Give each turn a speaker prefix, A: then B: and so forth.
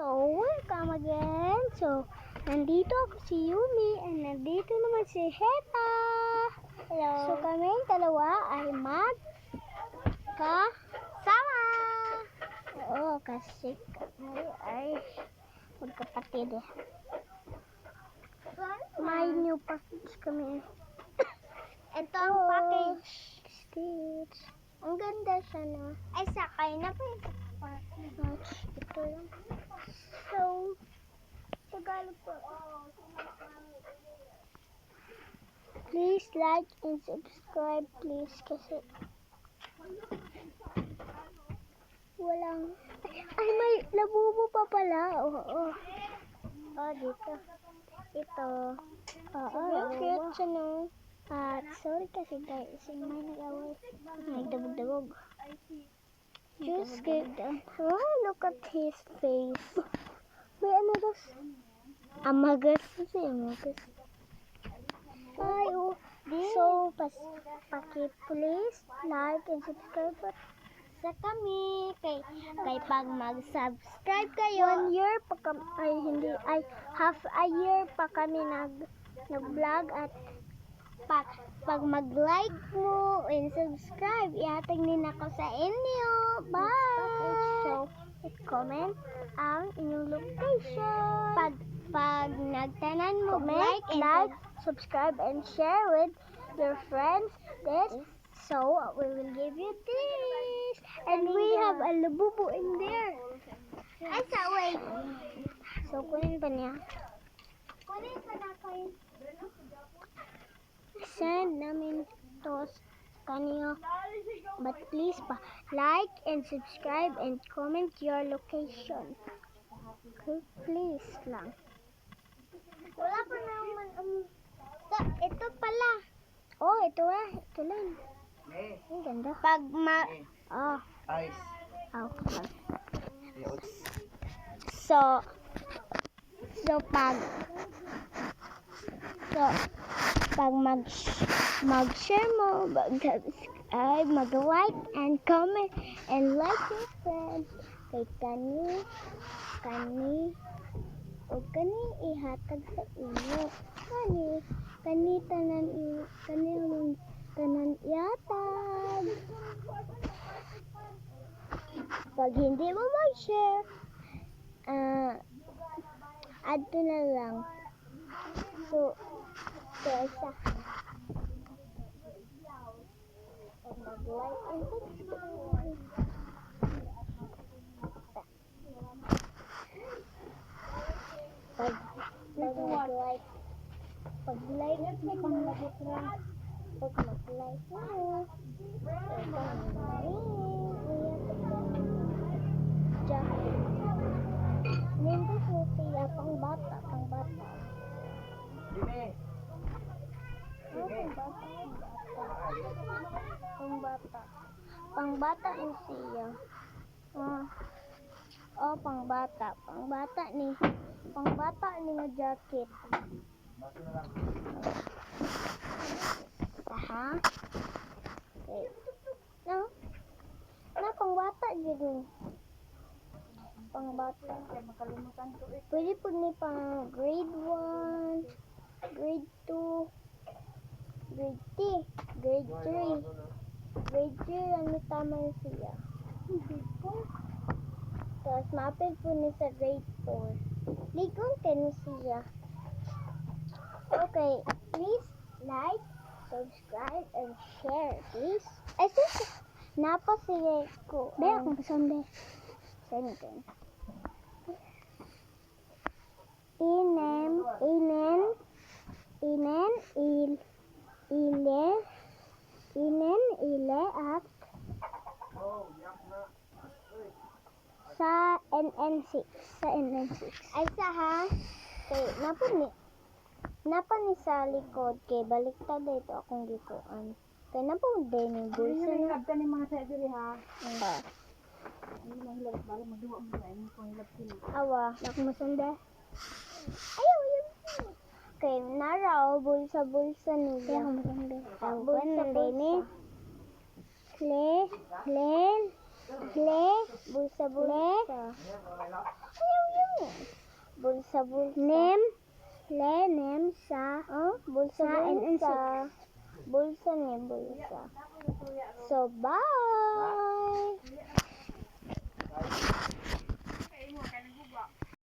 A: So, welcome again. So, nandito ako si Yumi and nandito naman si Heta. Hello. So, kaming dalawa ay magkasama. Oo, kasi kami ay magkapatid. May new package kami. Ito ang package. Stitch. Ang ganda siya na. Ay, sakay na po yung package. Ito lang. So, Tagalog po. Please like and subscribe, please. Kasi walang... Ay, may labubo pa pala. Oo. Oh, dito. Ito. Oo. Cute siya, no? Sorry kasi guys, may nag-away. Nagdabog-dabog. Just get oh, look at his face. May ano daw? Amagas kasi, amagas. Ay, oh. So, paki-please like and subscribe sa kami. Kay pag mag-subscribe kayo, 1 year pa kami, half a year pa kami nag-vlog at pag mag-like mo and subscribe, ihatag din ako sa inyo. Bye! So, comment ang inyong location. Pag nagtanan mo, like, subscribe, and share with your friends this. So, we will give you this. And we have a labubo in there. Ay, wait. So, kunin pa niya. Kunin pa na kayo. Send namin to kanyo. But please like and subscribe and comment your location. Okay, please lang. Wala pa naman ito pala. Oh, ito lang. Ang ganda. Pag
B: Ice.
A: So pag mag-share mo, mag-subscribe, mag-like, and comment, and like your friends, kay o kani ihatag sa inyo. Kani tanan ihatag. Pag hindi mo mag-share, add to na lang. So isa. Mag-like and subscribe. Pag-like mo pang-like na. Pag mag-like mo. Nindot mo siya pang-bata. Pang-bata ni siya. Pang-bata ni nga jacket. Aha. Okay. Na pang-bata dyan. Pang-bata. Pwede po ni pang grade 1, grade 2, grade 3, grade 3. Grade 3 ano tama siya. Tapos mapil po ni sa grade 4. Ligon ka ni siya. Okay, please like, subscribe, and share, please. Ay, sis, napa siya ko. Baya akong pasonde. Send. Ile at sa NN6. Ay ha. Okay, napa ni sa likod kay baliktad ito akong gikuan. Kay napa din ni bulsa na.
B: Ay, ni mga sa diri ha.
A: Awa, nak masanda. Ayaw, yun. Okay, naraw bulsa ni. Kaya ako masanda. Bulsa ni. Bulsa. Ayaw, yun. Bulsa, bulsa. Nem. Nem, sa. Bulsa, bulsa. Bulsa ni, bulsa. So, bye!